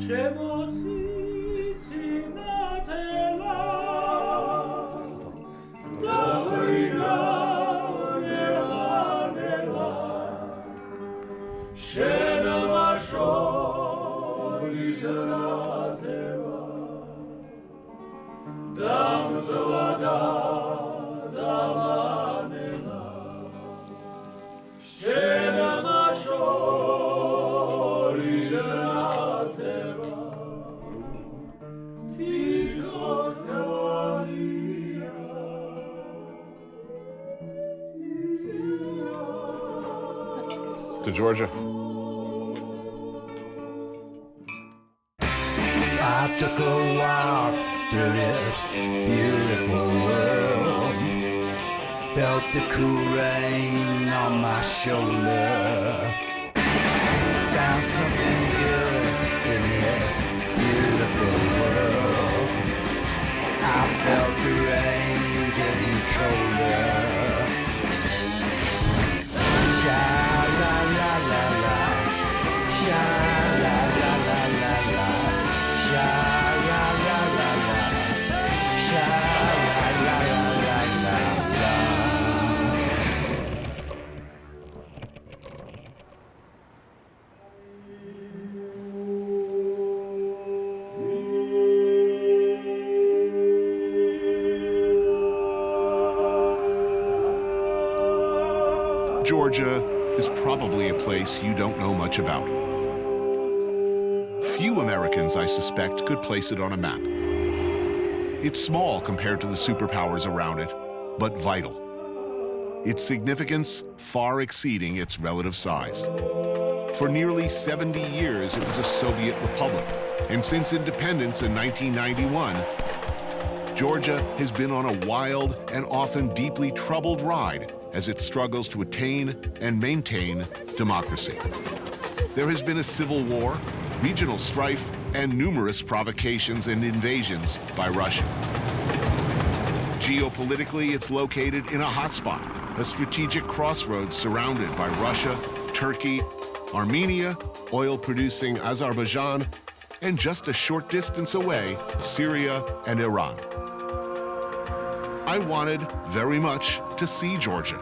To Georgia. I took a walk through this beautiful world, felt the cool rain on my shoulder, found something good in this beautiful world. I felt the rain getting colder. Sha-la-la-la-la, sha-la-la-la-la-la, sha-la-la-la-la, sha-la-la-la-la-la. Georgia is probably a place you don't know much about. Few Americans, I suspect, could place it on a map. It's small compared to the superpowers around it, but vital. Its significance far exceeding its relative size. For nearly 70 years, it was a Soviet republic, and since independence in 1991, Georgia has been on a wild and often deeply troubled ride as it struggles to attain and maintain democracy. There has been a civil war, regional strife, and numerous provocations and invasions by Russia. Geopolitically, it's located in a hotspot, a strategic crossroads surrounded by Russia, Turkey, Armenia, oil-producing Azerbaijan, and just a short distance away, Syria and Iran. I wanted very much to see Georgia.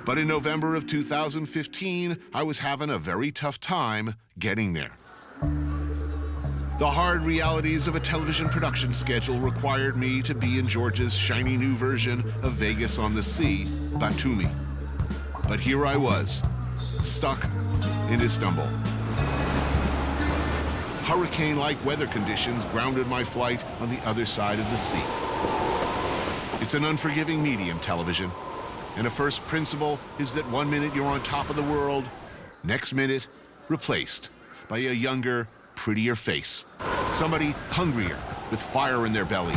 But in November of 2015, I was having a very tough time getting there. The hard realities of a television production schedule required me to be in Georgia's shiny new version of Vegas on the Sea, Batumi. But here I was, stuck in Istanbul. Hurricane-like weather conditions grounded my flight on the other side of the sea. It's an unforgiving medium, television, and a first principle is that 1 minute you're on top of the world, next minute replaced by a younger, prettier face. Somebody hungrier, with fire in their belly.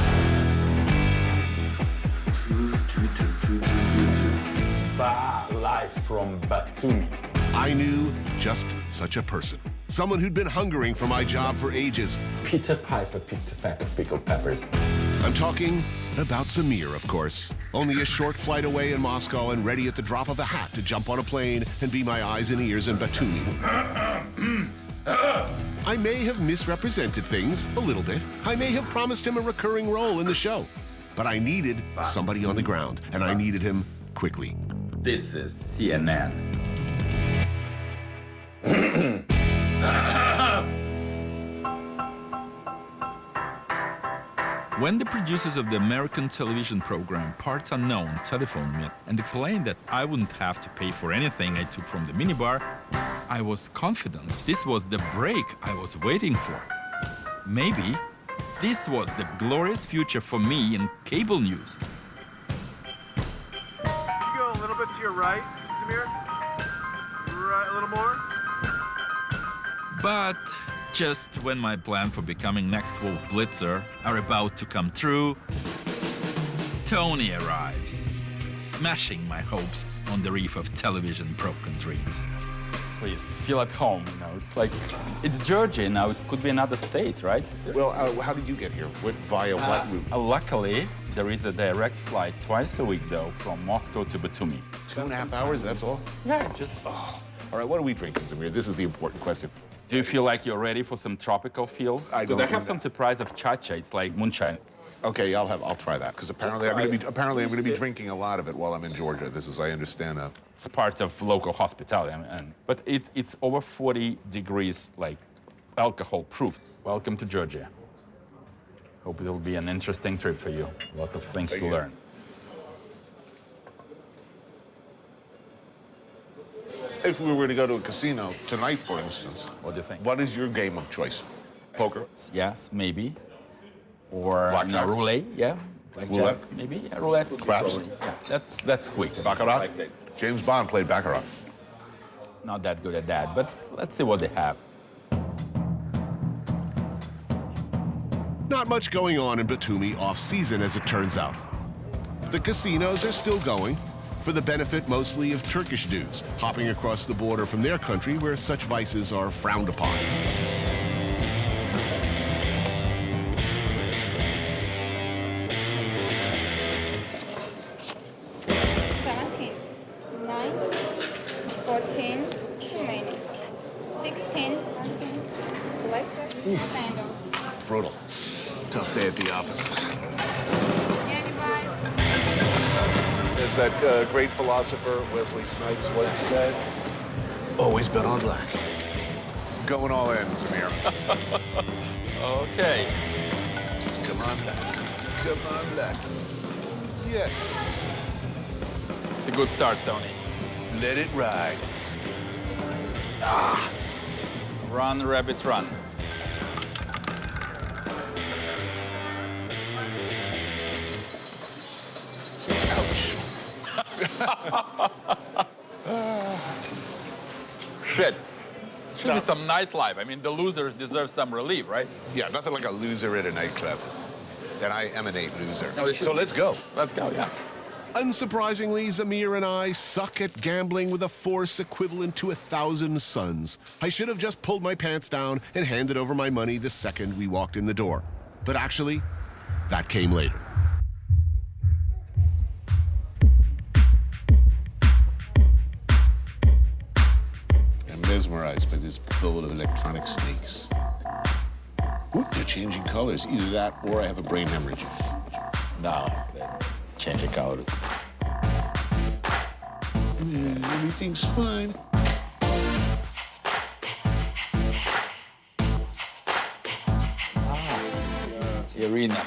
Live from Batumi. I knew just such a person. Someone who'd been hungering for my job for ages. Peter Piper, pickled peppers. I'm talking about Samir, of course. Only a short flight away in Moscow and ready at the drop of a hat to jump on a plane and be my eyes and ears in Batumi. I may have misrepresented things a little bit. I may have promised him a recurring role in the show. But I needed somebody on the ground, and I needed him quickly. This is CNN. When the producers of the American television program Parts Unknown telephoned me and explained that I wouldn't have to pay for anything I took from the minibar, I was confident this was the break I was waiting for. Maybe this was the glorious future for me in cable news. You go a little bit to your right, Samir. Right, a little more. But just when my plan for becoming next Wolf Blitzer are about to come true, Tony arrives, smashing my hopes on the reef of television broken dreams. Please feel at home, you know. It's like, it's Georgia now, it could be another state, right? Well, how did you get here? Via what route? Luckily, there is a direct flight twice a week, though, from Moscow to Batumi. 2.5 hours, that's all? Yeah, just... Oh. All right, what are we drinking, Samir? This is the important question. Do you feel like you're ready for some tropical feel? I Because don't I have do some that. surprise of chacha. It's like moonshine. Okay, I'll try that because apparently try it. I'm going to be Sit. drinking a lot of it while I'm in Georgia. This is, I understand. It's a part of local hospitality, but it's over 40 degrees, like alcohol proof. Welcome to Georgia. Hope it'll be an interesting trip for you. A lot of things Thank to you. learn. If we were to go to a casino tonight, for instance, What do you think? what is your game of choice? Poker? Yes, maybe. Or Blackjack? roulette, yeah. Blackjack, Roulette? maybe. Yeah, roulette. would be Craps? probably- Yeah, that's quick. Baccarat? Like that. James Bond played Baccarat. Not that good at that, but let's see what they have. Not much going on in Batumi off-season, as it turns out. The casinos are still going, for the benefit mostly of Turkish dudes hopping across the border from their country where such vices are frowned upon. 17, 9, 14, too many. 16, 19, blackjack, stand up. Brutal. Tough day at the office. Anybody? There's that great philosopher, Wesley Snipes, what he said. Always bet on black. Going all in, Samir. Okay. Come on back. Come on back. Yes. It's a good start, Tony. Let it ride. Run, rabbit, run. Ouch. Shit. Should be some nightlife. I mean, the losers deserve some relief, right? Yeah, nothing like a loser at a nightclub. And I emanate loser. No, it should So be. let's go. Let's go, yeah. Unsurprisingly, Zamir and I suck at gambling with a force equivalent to 1,000 suns. I should have just pulled my pants down and handed over my money the second we walked in the door. But actually, that came later. I'm mesmerized by this bowl of electronic snakes. Ooh, they're changing colors. Either that or I have a brain hemorrhage. No, change the colors. Everything's fine. The arena.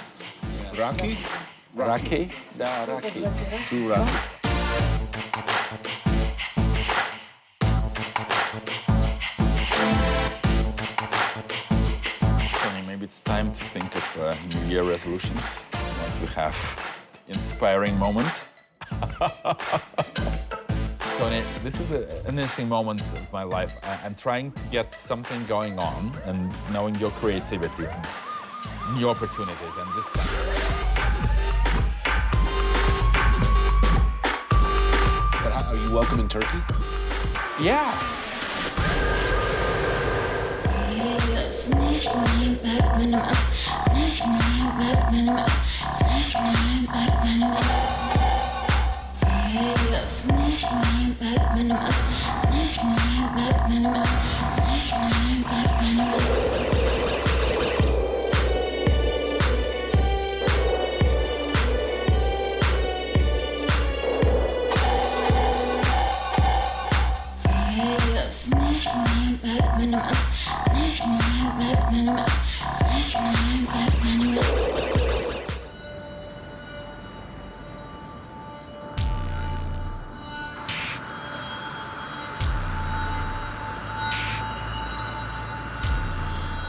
Rocky? Rocky? Da, Rocky. Too rocky. Tony, maybe it's time to think of New Year resolutions once we have inspiring moment. Tony, this is an interesting moment of my life. I'm trying to get something going on and knowing your creativity, new opportunities, and this kind of... But are you welcome in Turkey? Yeah.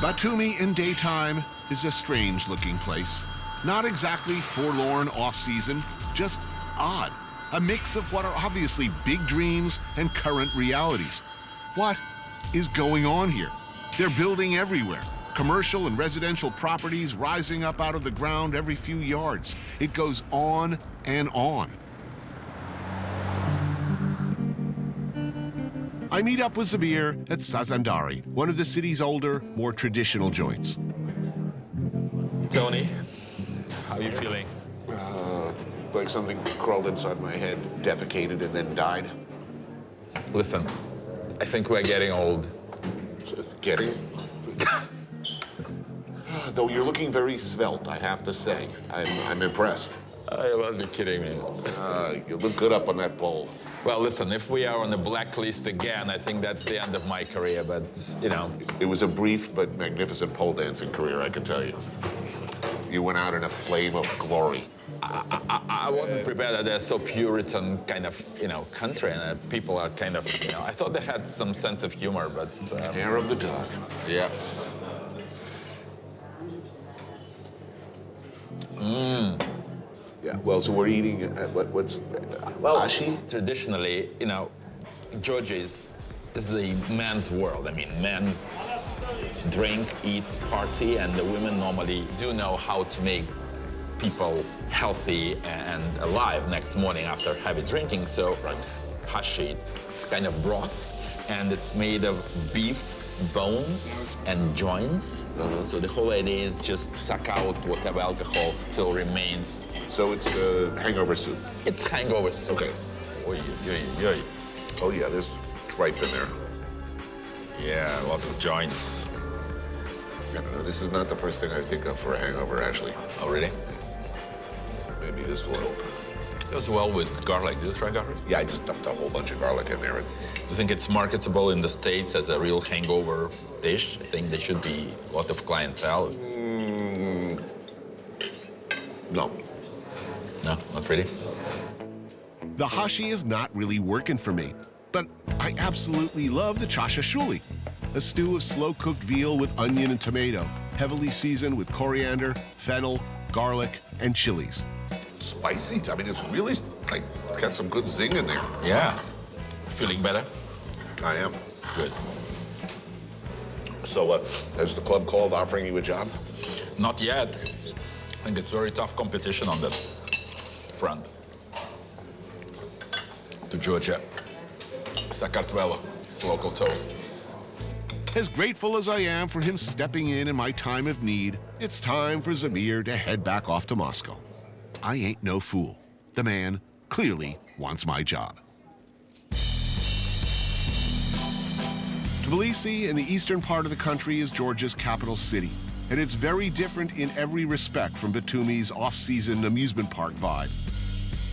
Batumi in daytime is a strange-looking place. Not exactly forlorn off-season, just odd. A mix of what are obviously big dreams and current realities. What is going on here? They're building everywhere. Commercial and residential properties rising up out of the ground every few yards. It goes on and on. I meet up with Zabir at Sazandari, one of the city's older, more traditional joints. Tony, how are you feeling? Like something crawled inside my head, defecated, and then died. Listen, I think we're getting old. Just kidding. Though you're looking very svelte, I have to say. I'm impressed. You must be kidding me. You look good up on that pole. Well, listen, if we are on the blacklist again, I think that's the end of my career, but, you know. It was a brief but magnificent pole dancing career, I can tell you. You went out in a flame of glory. I wasn't prepared that they're so Puritan kind of, you know, country, and that people are kind of, you know, I thought they had some sense of humor, but... Hair of the dog. Yeah. Yeah, well, so we're eating, what's, ashi? Traditionally, you know, Georgia is the man's world. I mean, men drink, eat, party, and the women normally do know how to make people healthy and alive next morning after heavy drinking. So, hashi, it's kind of broth, and it's made of beef, bones, and joints. So the whole idea is just suck out whatever alcohol still remains. So it's hangover soup. It's hangover soup. Okay. Oy, oy, oy. Oh, yeah, there's tripe in there. Yeah, a lot of joints. I don't know, this is not the first thing I think of for a hangover, actually. Oh, really? Maybe this will help. It goes well with garlic. Did you try garlic? Yeah, I just dumped a whole bunch of garlic in there. You think it's marketable in the States as a real hangover dish? I think there should be a lot of clientele. No. No, not really? The hashi is not really working for me, but I absolutely love the chashashuli, a stew of slow-cooked veal with onion and tomato, heavily seasoned with coriander, fennel, garlic, and chilies. Spicy? I mean, it's really, like, it's got some good zing in there. Yeah. Feeling better? I am. Good. So, has the club called offering you a job? Not yet. I think it's very tough competition on that front. To Georgia, Sakartvelo, it's local toast. As grateful as I am for him stepping in my time of need, it's time for Zamir to head back off to Moscow. I ain't no fool. The man clearly wants my job. Tbilisi, in the eastern part of the country, is Georgia's capital city, and it's very different in every respect from Batumi's off-season amusement park vibe.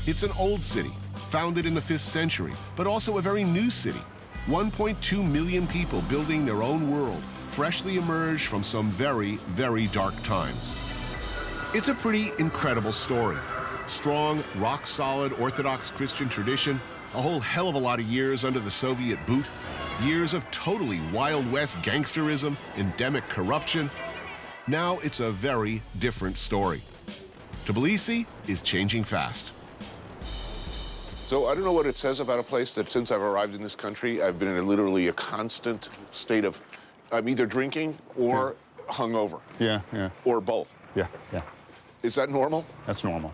It's an old city, founded in the 5th century, but also a very new city. 1.2 million people building their own world, freshly emerged from some very, very dark times. It's a pretty incredible story. Strong, rock-solid Orthodox Christian tradition, a whole hell of a lot of years under the Soviet boot, years of totally Wild West gangsterism, endemic corruption. Now it's a very different story. Tbilisi is changing fast. So I don't know what it says about a place that since I've arrived in this country, I've been in literally a constant state of, I'm either drinking or hungover. Yeah. Or both. Yeah. Is that normal? That's normal.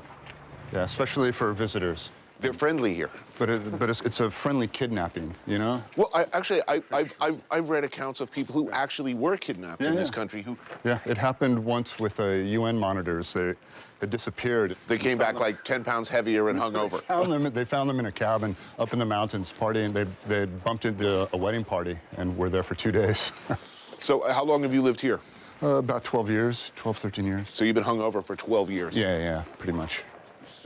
Yeah, especially for visitors. They're friendly here. But it's a friendly kidnapping, you know? Well, I've read accounts of people who actually were kidnapped in this country who... Yeah, it happened once with UN monitors. They disappeared. They came back like 10 pounds heavier and hungover. They found them in a cabin up in the mountains partying. They had bumped into a wedding party and were there for 2 days. So how long have you lived here? About 12 years, 12, 13 years. So you've been hungover for 12 years? Yeah, pretty much.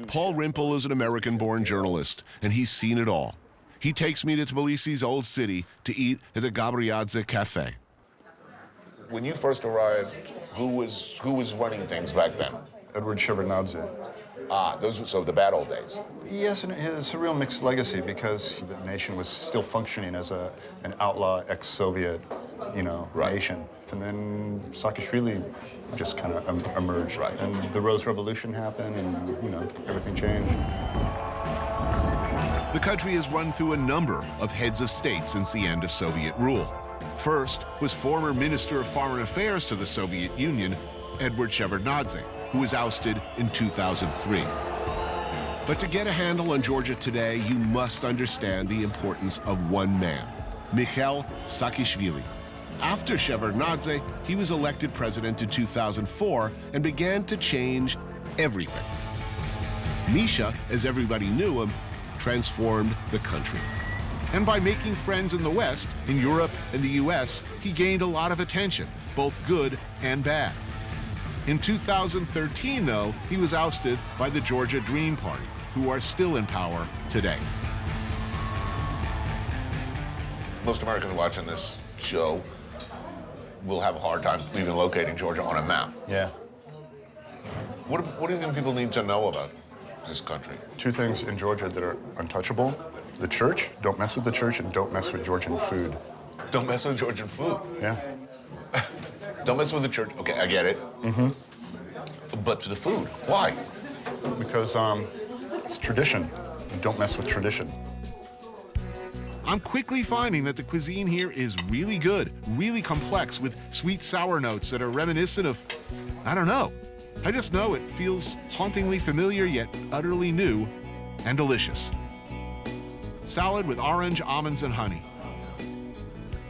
Paul Rimple is an American-born journalist, and he's seen it all. He takes me to Tbilisi's old city to eat at the Gabriadze Cafe. When you first arrived, who was running things back then? Edward Shevardnadze. Ah, so the bad old days. Yes, and it's a real mixed legacy because the nation was still functioning as an outlaw ex-Soviet, nation. And then Saakashvili just kind of emerged. Right. And the Rose Revolution happened and, everything changed. The country has run through a number of heads of state since the end of Soviet rule. First was former Minister of Foreign Affairs to the Soviet Union, Edward Shevardnadze, who was ousted in 2003. But to get a handle on Georgia today, you must understand the importance of one man, Mikhail Saakashvili. After Shevardnadze, he was elected president in 2004 and began to change everything. Misha, as everybody knew him, transformed the country. And by making friends in the West, in Europe and the US, he gained a lot of attention, both good and bad. In 2013, though, he was ousted by the Georgia Dream Party, who are still in power today. Most Americans watching this show will have a hard time even locating Georgia on a map. Yeah. What do you think people need to know about this country? Two things in Georgia that are untouchable. The church, don't mess with the church, and don't mess with Georgian food. Don't mess with Georgian food. Yeah. Don't mess with the church. Okay, I get it. Mm-hmm. But to the food, why? Because it's tradition. Don't mess with tradition. I'm quickly finding that the cuisine here is really good, really complex, with sweet sour notes that are reminiscent of, I don't know. I just know it feels hauntingly familiar yet utterly new and delicious. Salad with orange, almonds, and honey.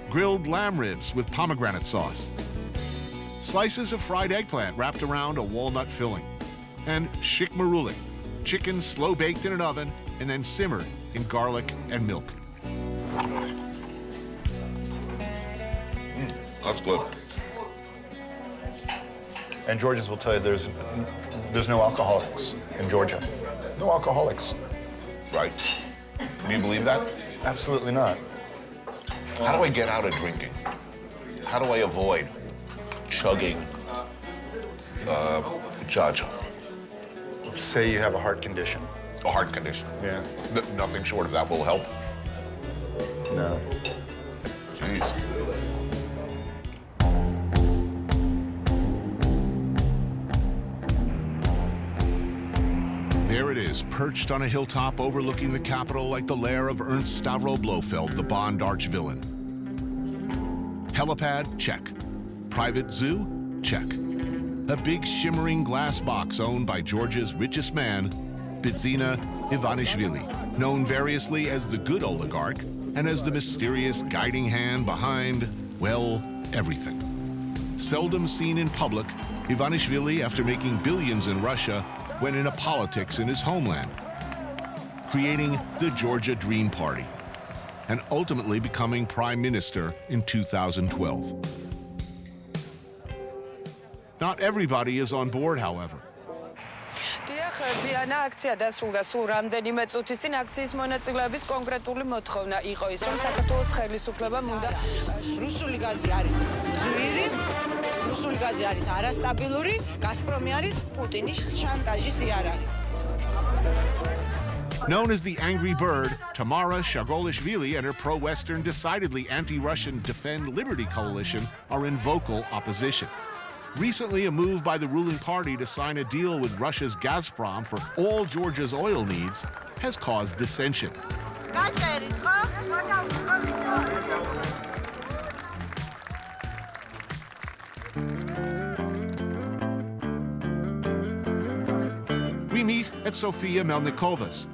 Grilled lamb ribs with pomegranate sauce. Slices of fried eggplant wrapped around a walnut filling. And shik maruli, chicken slow baked in an oven and then simmered in garlic and milk. That's good. And Georgians will tell you there's no alcoholics in Georgia. No alcoholics. Right? Do you believe that? Absolutely not. How do I get out of drinking? How do I avoid chugging chacha? Say you have a heart condition. A heart condition. Yeah. Nothing short of that will help. No. Jeez. There it is, perched on a hilltop overlooking the capital like the lair of Ernst Stavro Blofeld, the Bond arch-villain. Helipad? Check. Private zoo? Check. A big shimmering glass box owned by Georgia's richest man, Bidzina Ivanishvili, known variously as the good oligarch and as the mysterious guiding hand behind, well, everything. Seldom seen in public, Ivanishvili, after making billions in Russia, went into politics in his homeland, creating the Georgia Dream Party, and ultimately becoming prime minister in 2012. Not everybody is on board, however. Დიანა აქცია დასრულდა სულ რამდენიმე წუთის წინ აქციის მონაწილეების კონკრეტული მოთხოვნა იყო ის, რომ საქართველოს ხელისუფლებამ უნდა რუსული გაზი არის ძვირი, რუსული გაზი არის არასტაბილური, გაზპრომი არის პუტინის შანტაჟის იარაღი. Known as the Angry Bird, Tamara Shagolishvili and her pro-Western, decidedly anti-Russian Defend Liberty coalition are in vocal opposition. Recently, a move by the ruling party to sign a deal with Russia's Gazprom for all Georgia's oil needs has caused dissension. We meet at Sofia Melnikova's,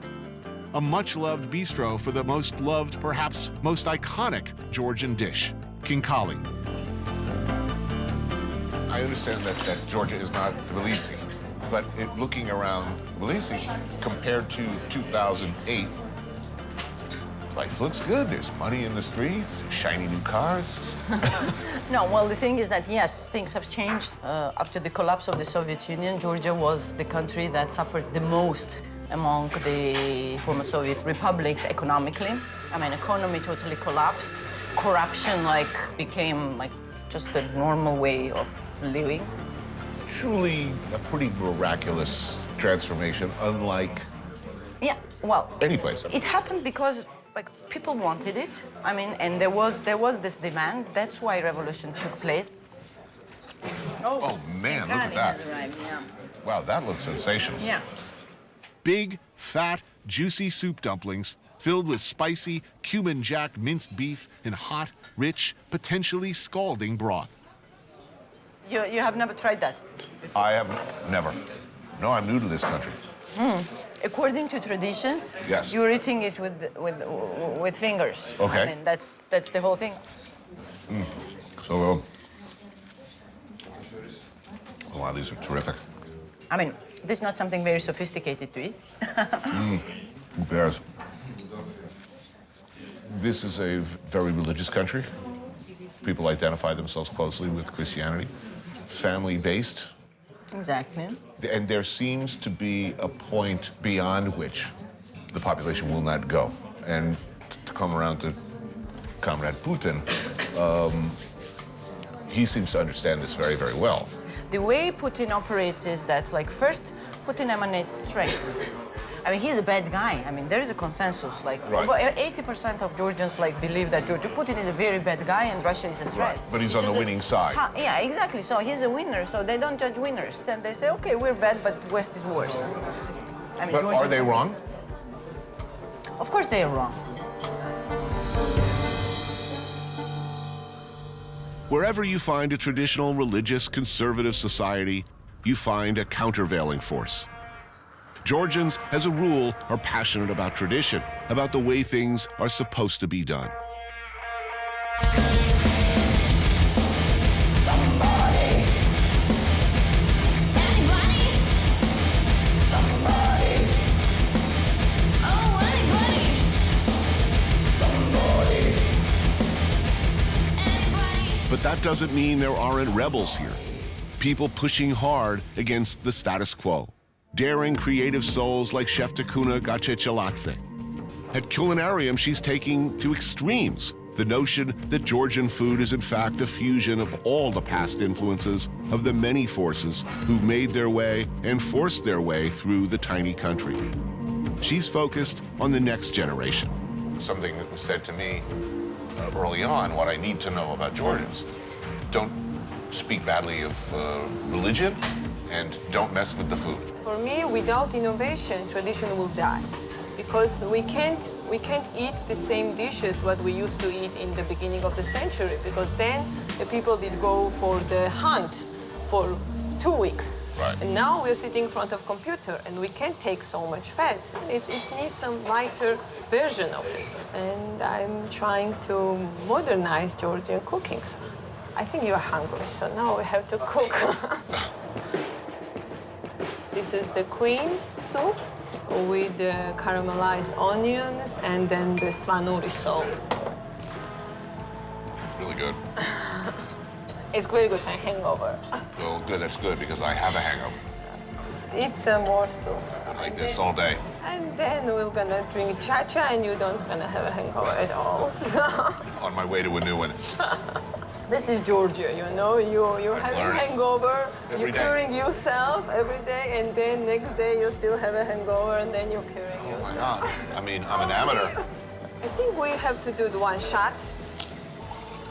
a much-loved bistro for the most loved, perhaps most iconic Georgian dish, khinkali. I understand that Georgia is not Tbilisi, but looking around Tbilisi, compared to 2008, life looks good. There's money in the streets, shiny new cars. No, well, the thing is that, yes, things have changed. After the collapse of the Soviet Union, Georgia was the country that suffered the most among the former Soviet republics economically. I mean, economy totally collapsed. Corruption, became, just a normal way of living. Truly a pretty miraculous transformation, unlike any place. It happened because people wanted it. I mean, and there was this demand. That's why revolution took place. Oh man, look at that. Yeah. Wow, that looks sensational. Yeah. Big, fat, juicy soup dumplings filled with spicy, cumin-jacked minced beef in hot, rich, potentially scalding broth. You have never tried that? I have never. No, I'm new to this country. According to traditions, yes, you're eating it with fingers. Okay. I mean, that's the whole thing. So, wow, these are terrific. I mean, this is not something very sophisticated to eat. Who cares? This is a very religious country. People identify themselves closely with Christianity, family-based. Exactly. And there seems to be a point beyond which the population will not go. And to come around to Comrade Putin, he seems to understand this very, very well. The way Putin operates is that, like, first, Putin emanates strength. I mean, he's a bad guy. I mean, there is a consensus. Like, Right. 80% of Georgians believe that Putin is a very bad guy and Russia is a threat. Right. But he's on the winning side. Yeah, exactly. So he's a winner. So they don't judge winners. Then they say, okay, we're bad, but West is worse. I mean, But are they wrong? Of course they are wrong. Wherever you find a traditional religious conservative society, you find a countervailing force. Georgians, as a rule, are passionate about tradition, about the way things are supposed to be done. But that doesn't mean there aren't rebels here. People pushing hard against the status quo. Daring creative souls like Chef Takuna Gachecheladze. At Culinarium, she's taking to extremes the notion that Georgian food is in fact a fusion of all the past influences of the many forces who've made their way and forced their way through the tiny country. She's focused on the next generation. Something that was said to me early on, what I need to know about Georgians. Don't speak badly of religion and don't mess with the food. For me, without innovation, tradition will die. Because we can't eat the same dishes what we used to eat in the beginning of the century, because then the people did go for the hunt for 2 weeks. Right. And now we're sitting in front of computer and we can't take so much fat. It needs some lighter version of it. And I'm trying to modernize Georgian cooking. So I think you're hungry, so now we have to cook. This is the queen's soup with the caramelized onions and then the svanuri salt. Really good. It's very good for hangover. Well, good, that's good, because I have a hangover. Eat some more soups. Like this all day. And then we're gonna drink cha-cha and you don't gonna have a hangover at all. On my way to a new one. This is Georgia, you know, you have a learning. hangover, Every you're day. curing yourself every day, and then next day you still have a hangover, and then you're curing Oh my yourself. God. I mean, I'm an amateur. I think we have to do the one shot.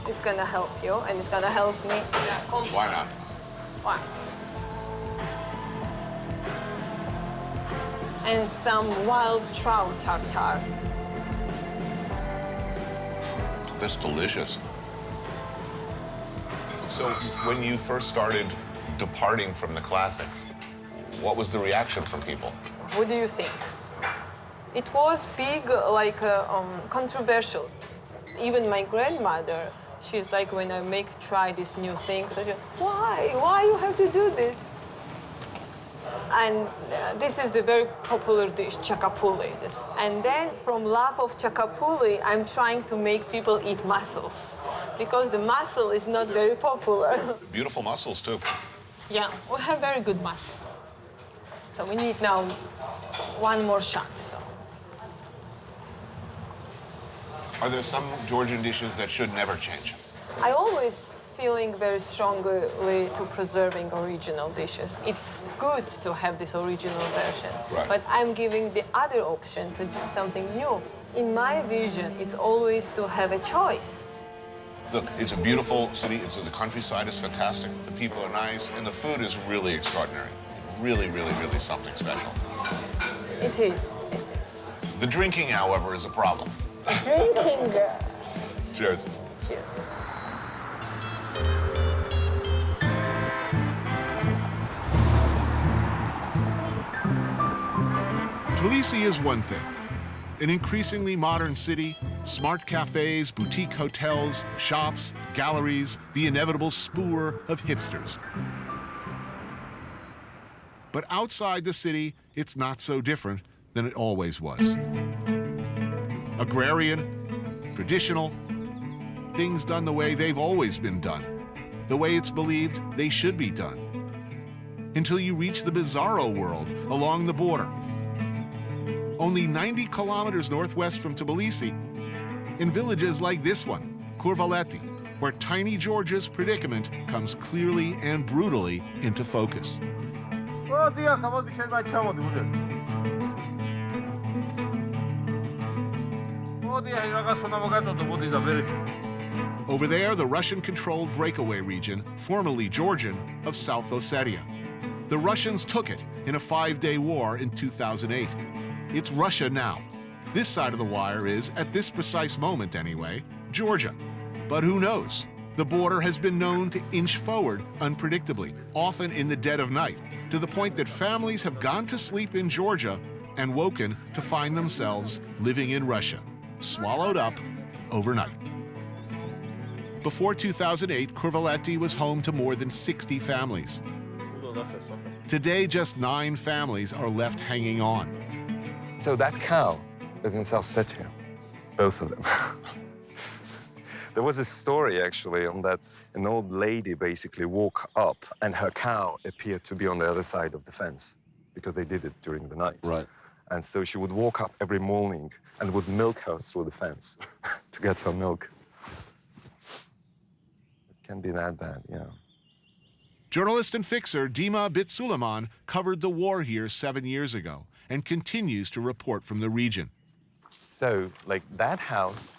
It's gonna help you, and it's gonna help me. Why not? Why? And some wild trout tartare. That's delicious. So when you first started departing from the classics, what was the reaction from people? What do you think? It was big, like controversial. Even my grandmother, she's like, when I try this new thing, so she, why you have to do this? And this is the very popular dish, khachapuri. And then from love of khachapuri, I'm trying to make people eat mussels, because the mussel is not very popular. Beautiful mussels, too. Yeah, we have very good mussels. So we need now one more shot. So. Are there some Georgian dishes that should never change? I always feeling very strongly to preserving original dishes. It's good to have this original version, Right. but I'm giving the other option to do something new. In my vision, it's always to have a choice. Look, it's a beautiful city. The countryside is fantastic. The people are nice, and the food is really extraordinary. Really, really, really something special. It is. The drinking, however, is a problem. Drinking. Cheers. Cheers. Tbilisi is one thing. An increasingly modern city, smart cafes, boutique hotels, shops, galleries, the inevitable spoor of hipsters. But outside the city, it's not so different than it always was. Agrarian, traditional, things done the way they've always been done, the way it's believed they should be done, until you reach the bizarro world along the border. Only 90 kilometers northwest from Tbilisi, in villages like this one, Kurvaleti, where tiny Georgia's predicament comes clearly and brutally into focus. Over there, the Russian-controlled breakaway region, formerly Georgian, of South Ossetia. The Russians took it in a 5-day war in 2008. It's Russia now. This side of the wire is, at this precise moment anyway, Georgia. But who knows? The border has been known to inch forward unpredictably, often in the dead of night, to the point that families have gone to sleep in Georgia and woken to find themselves living in Russia, swallowed up overnight. Before 2008, Kurvaleti was home to more than 60 families. Today, just 9 families are left hanging on. So that cow is in South Ossetia, both of them. There was a story, actually, on that an old lady basically woke up and her cow appeared to be on the other side of the fence because they did it during the night. Right. And so she would walk up every morning and would milk her through the fence to get her milk. It can be that bad, yeah. Journalist and fixer Dima Bitsuleman covered the war here 7 years ago and continues to report from the region. So, like, that house...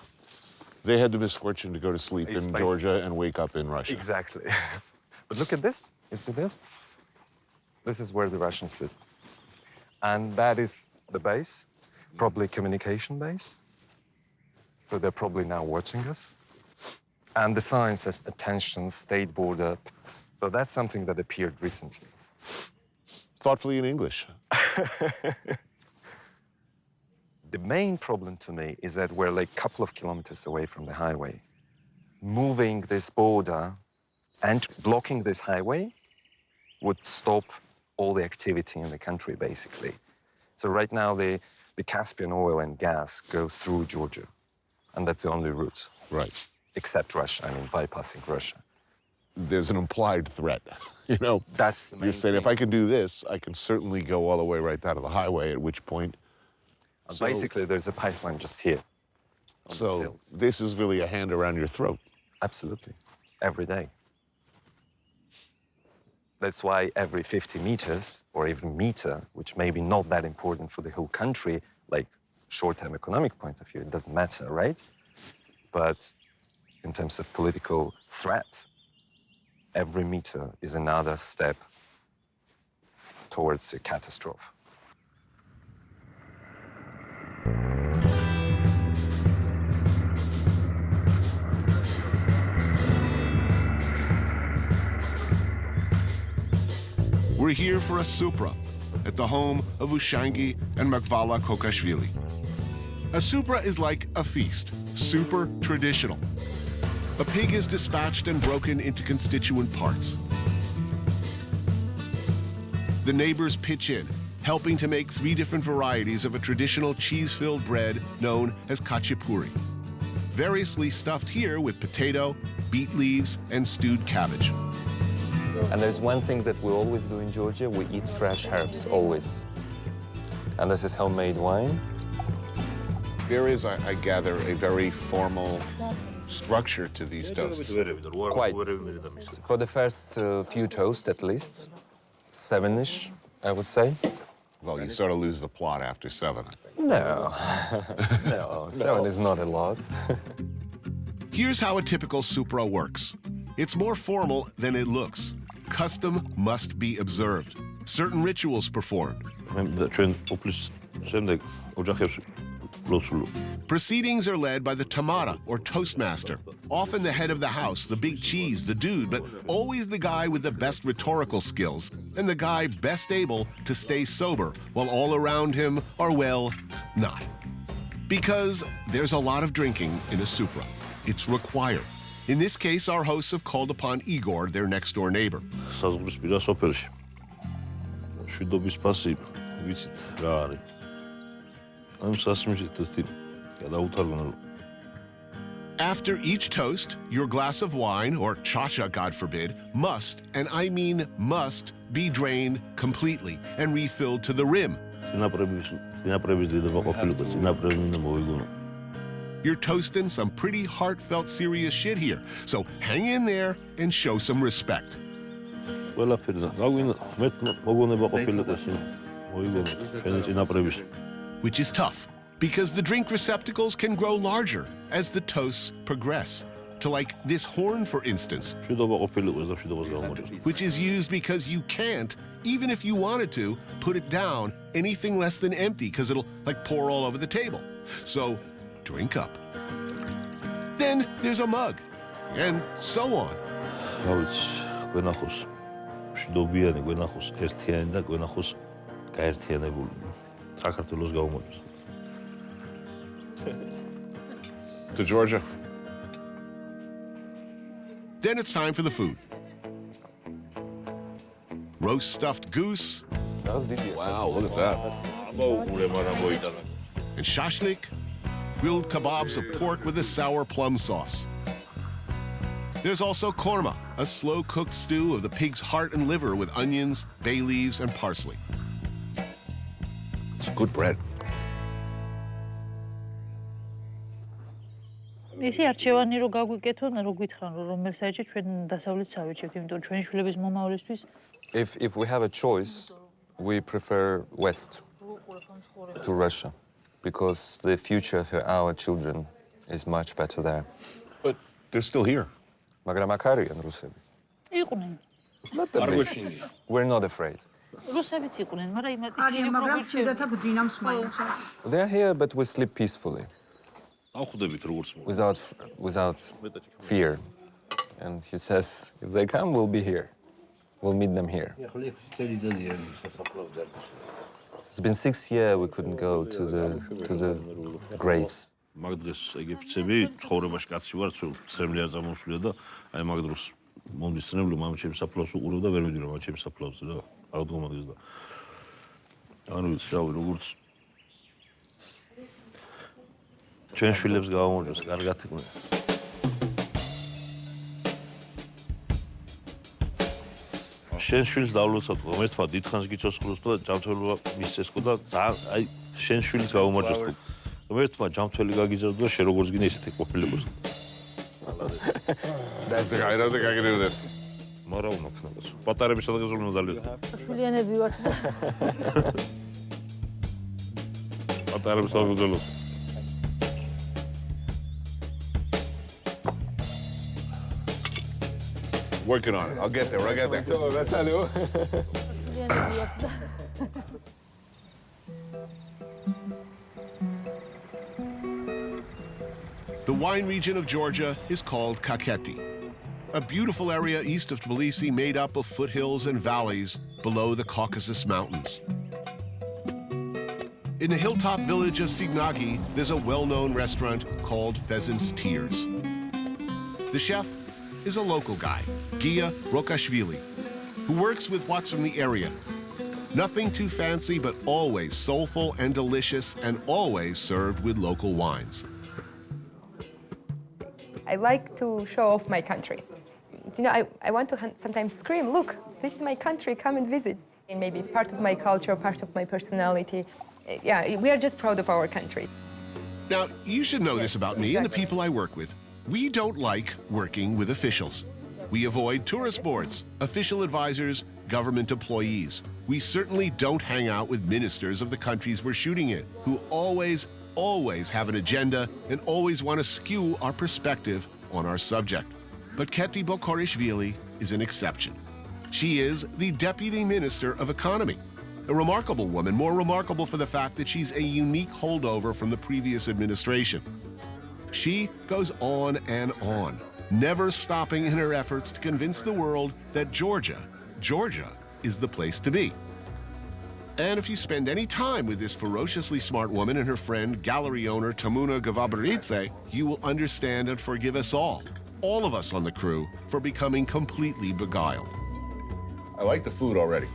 They had the misfortune to go to sleep in Georgia and wake up in Russia. Exactly. But look at this. You see this? This is where the Russians sit. And that is the base, probably communication base. So they're probably now watching us. And the sign says, attention, state border. So that's something that appeared recently. Thoughtfully in English. The main problem to me is that we're like a couple of kilometers away from the highway. Moving this border and blocking this highway would stop all the activity in the country, basically. So right now, the Caspian oil and gas go through Georgia, and that's the only route. Right. Except Russia, I mean, bypassing Russia. There's an implied threat, you know? That's the main You're saying, thing. if I can do this, I can certainly go all the way right down to the highway, at which point... Basically, there's a pipeline just here. So this is really a hand around your throat. Absolutely. Every day. That's why every 50 meters, or even meter, which may be not that important for the whole country, like short-term economic point of view, it doesn't matter, right? But in terms of political threat, every meter is another step towards a catastrophe. We're here for a supra at the home of Ushangi and Makvala Kokashvili. A supra is like a feast, super traditional. A pig is dispatched and broken into constituent parts. The neighbors pitch in, helping to make 3 different varieties of a traditional cheese-filled bread known as khachapuri, variously stuffed here with potato, beet leaves, and stewed cabbage. And there's one thing that we always do in Georgia, we eat fresh herbs, always. And this is homemade wine. There is, I gather, a very formal structure to these toasts. Quite. For the first few toasts, at least, 7-ish, I would say. Well, you sort of lose the plot after 7, I think. No, no, 7 is not a lot. Here's how a typical supra works. It's more formal than it looks. Custom must be observed. Certain rituals performed. Proceedings are led by the tamara, or toastmaster, often the head of the house, the big cheese, the dude, but always the guy with the best rhetorical skills and the guy best able to stay sober while all around him are, well, not. Because there's a lot of drinking in a supra. It's required. In this case, our hosts have called upon Igor, their next-door neighbor. After each toast, your glass of wine, or chacha, God forbid, must, and I mean must, be drained completely and refilled to the rim. You're toasting some pretty heartfelt, serious shit here, so hang in there and show some respect. Which is tough, because the drink receptacles can grow larger as the toasts progress. To like this horn, for instance, which is used because you can't, even if you wanted to, put it down anything less than empty, because it'll like pour all over the table. So drink up. Then there's a mug, and so on. To Georgia. Then it's time for the food. Roast stuffed goose. Wow, look at that. And shashlik, grilled kebabs of pork with a sour plum sauce. There's also korma, a slow-cooked stew of the pig's heart and liver with onions, bay leaves, and parsley. It's good bread. ისი არჩევანი რო გაგვიკეთონ, რო გითხრან რომ მე საერთოდ ჩვენ დასავლეთს ავირჩევთ, იმიტომ რომ ჩვენი შვილების მომავლისთვის If we have a choice, we prefer West to Russia because the future for our children is much better there. But they're still here. მაგრამ აქ არიან რუსები. იყვნენ. We're not afraid. რუსებიც იყვნენ, მაგრამ ისინი პროგრამში შედათა ბძინავს მაინც. They're here, but we sleep peacefully. Without fear. And he says, if they come, we'll be here. We'll meet them here. It's been 6 years we couldn't go to the graves. მაგდრეს ეგვიპტები ცხოვრებაში კაცი ვარ, ცრემლია წამოსვლია და აი მაგდროს მომდის ცრემლი მამა ჩემს საფლავს უყურებ და ვერ მიდირო მამა ჩემს საფლავზე და აღდგომადგეს და ანუ შავი როგორც ჩვენ შვილებს გავამოწევს კარგად იყვნენ. შენ შვილს დავლოცავ, ერთმა დიდხანს გიცოცხლოს და ჯანმრთელობა მისცესკო და ძალიან აი შენ შვილს გავამოწევს. ერთმა ჯანმრთელი გაგიძრა და შენ როგორც გინდა ისეთი ყოფილიყოს. I don't think I can do this. მარა უნდა ქნებას. პატარების სადღაც უნდა დალიოთ. შვილიანები ვართ. პატარების სადღაც Working on it. I'll get there. I'll get there. That's hello. The wine region of Georgia is called Kakheti, a beautiful area east of Tbilisi made up of foothills and valleys below the Caucasus Mountains. In the hilltop village of Signagi, there's a well-known restaurant called Pheasant's Tears. The chef is a local guy, Gia Rokashvili, who works with what's from the area. Nothing too fancy, but always soulful and delicious, and always served with local wines. I like to show off my country. You know, I want to sometimes scream, look, this is my country, come and visit. And maybe it's part of my culture, part of my personality. Yeah, we are just proud of our country. Now, you should know this about me and the people I work with. We don't like working with officials. We avoid tourist boards, official advisors, government employees. We certainly don't hang out with ministers of the countries we're shooting in, who always have an agenda and always want to skew our perspective on our subject. But Keti Bokorishvili is an exception. She is the Deputy Minister of Economy, a remarkable woman, more remarkable for the fact that she's a unique holdover from the previous administration. She goes on and on, never stopping in her efforts to convince the world that Georgia is the place to be. And if you spend any time with this ferociously smart woman and her friend, gallery owner Tamuna Gavabaridze, you will understand and forgive us all of us on the crew, for becoming completely beguiled. I like the food already.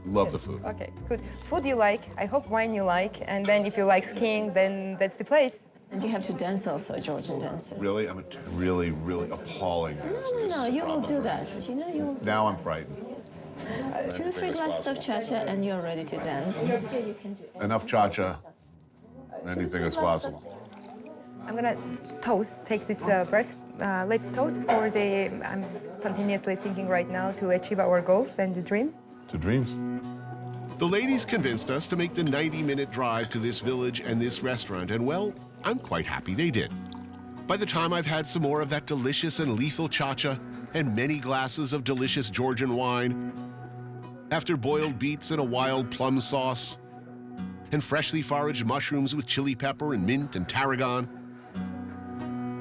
Love the food. Okay, good. Food you like, I hope wine you like, and then if you like skiing, then that's the place. And you have to dance also, Georgian dances. Really? I'm a really, really appalling dancer. No, you will do that. You know, you will do Now I'm frightened. 2 or 3 glasses of cha-cha and you're ready to dance. You can do it. Enough cha-cha. Anything is possible. I'm gonna toast, take this breath. Let's toast for the, I'm spontaneously thinking right now to achieve our goals and dreams. To dreams. The ladies convinced us to make the 90-minute drive to this village and this restaurant, and well, I'm quite happy they did. By the time I've had some more of that delicious and lethal cha-cha and many glasses of delicious Georgian wine, after boiled beets and a wild plum sauce, and freshly foraged mushrooms with chili pepper and mint and tarragon,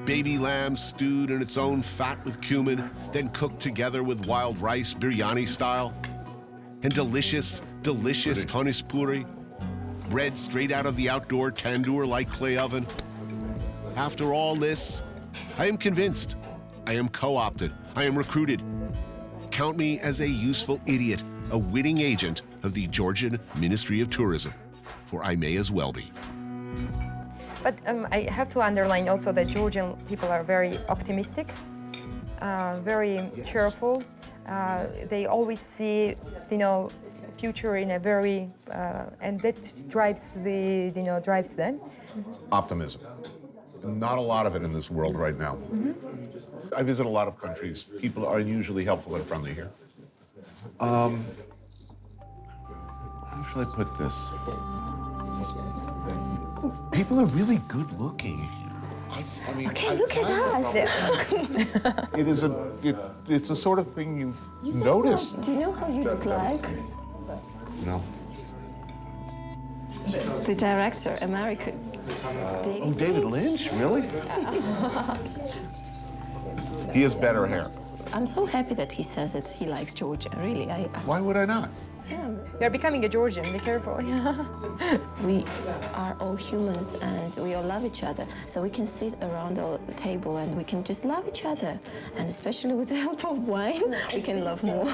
baby lamb stewed in its own fat with cumin, then cooked together with wild rice, biryani style, and delicious khachapuri, bread straight out of the outdoor tandoor-like clay oven. After all this, I am convinced. I am co-opted. I am recruited. Count me as a useful idiot, a witting agent of the Georgian Ministry of Tourism, for I may as well be. But I have to underline also that Georgian people are very optimistic, very cheerful. They always see, future in a very, and that drives drives them. Optimism. Not a lot of it in this world right now. I visit a lot of countries. People are unusually helpful and friendly here. How shall I put this? People are really good looking here. I mean, Okay, look at us. It is it's the sort of thing you notice. Do you know how you look like? No. The director, American. Oh, David Lynch? Really? He has better hair. I'm so happy that he says that he likes Georgia. Really, Why would I not? You're becoming a Georgian, be careful. We are all humans and we all love each other. So we can sit around the table and we can just love each other. And especially with the help of wine, we can love more.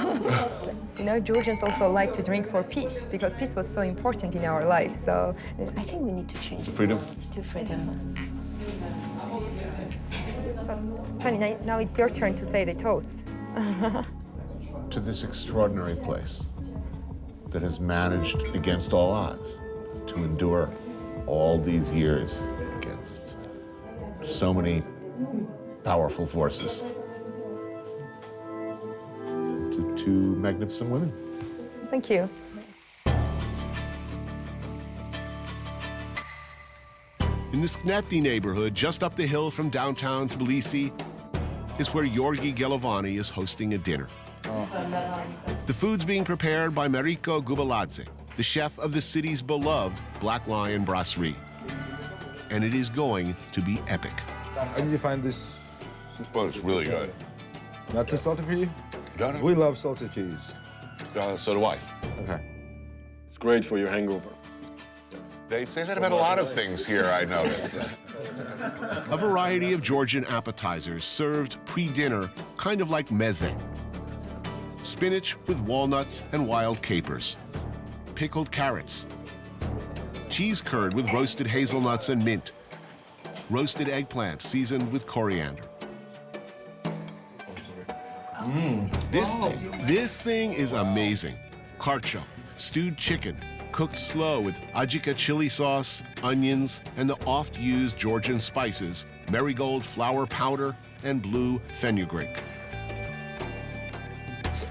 Georgians also like to drink for peace, because peace was so important in our lives. So I think we need to change freedom. To freedom. So, Tony, now it's your turn to say the toast. To this extraordinary place that has managed, against all odds, to endure all these years against so many powerful forces. To two magnificent women. Thank you. In the Skneti neighborhood, just up the hill from downtown Tbilisi, is where Georgi Gelovani is hosting a dinner. The food's being prepared by Mariko Gubaladze, the chef of the city's beloved Black Lion Brasserie. And it is going to be epic. How did you find this? Well, it's really good. Not too salty for you? No. We love salted cheese. So do I. Okay. It's great for your hangover. They say that about a lot of things here, I notice. A variety of Georgian appetizers served pre-dinner, kind of like meze. Spinach with walnuts and wild capers, pickled carrots, cheese curd with roasted hazelnuts and mint, roasted eggplant seasoned with coriander. This thing is amazing. Karcho, stewed chicken, cooked slow with ajika chili sauce, onions, and the oft-used Georgian spices, marigold flour powder, and blue fenugreek.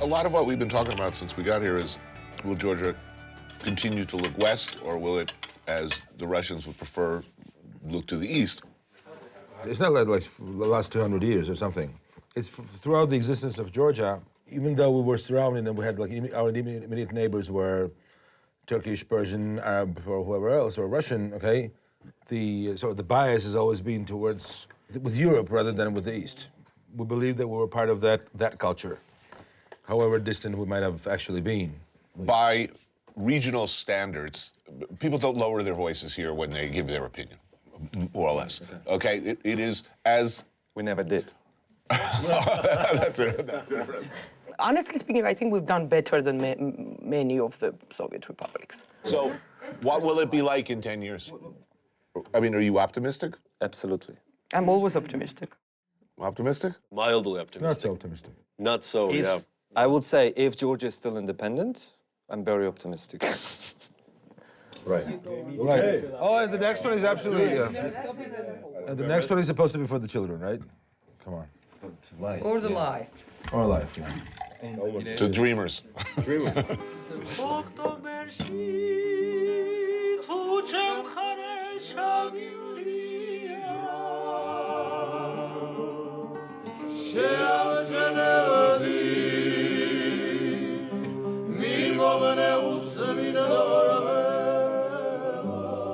A lot of what we've been talking about since we got here is, will Georgia continue to look west, or will it, as the Russians would prefer, look to the east? It's not like the last 200 years or something. It's throughout the existence of Georgia, even though we were surrounded and we had our immediate neighbors were Turkish, Persian, Arab, or whoever else, or Russian, okay? The bias has always been towards, with Europe rather than with the East. We believe that we were part of that culture, however distant we might have actually been. By regional standards, people don't lower their voices here when they give their opinion, more or less. Okay? It is as... We never did. That's it. Honestly speaking, I think we've done better than many of the Soviet republics. So, what will it be like in 10 years? I mean, are you optimistic? Absolutely. I'm always optimistic. Optimistic? Mildly optimistic. Not so optimistic. Not so, yeah. I would say if Georgia is still independent, I'm very optimistic. Right. Right. Oh, and the next one is absolutely. And the next one is supposed to be for the children, right? Come on. Or the life. Or life, yeah. To dreamers. Dreamers.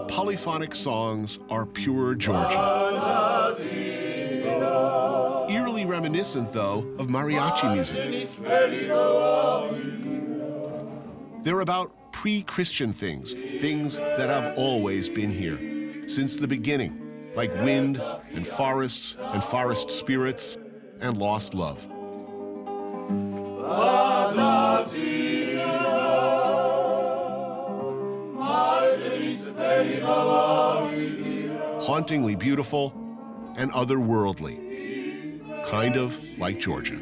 Polyphonic songs are pure Georgian. Eerily reminiscent, though, of mariachi music. They're about pre-Christian things that have always been here, since the beginning, like wind and forests and forest spirits and lost love. Hauntingly beautiful and otherworldly, kind of like Georgia.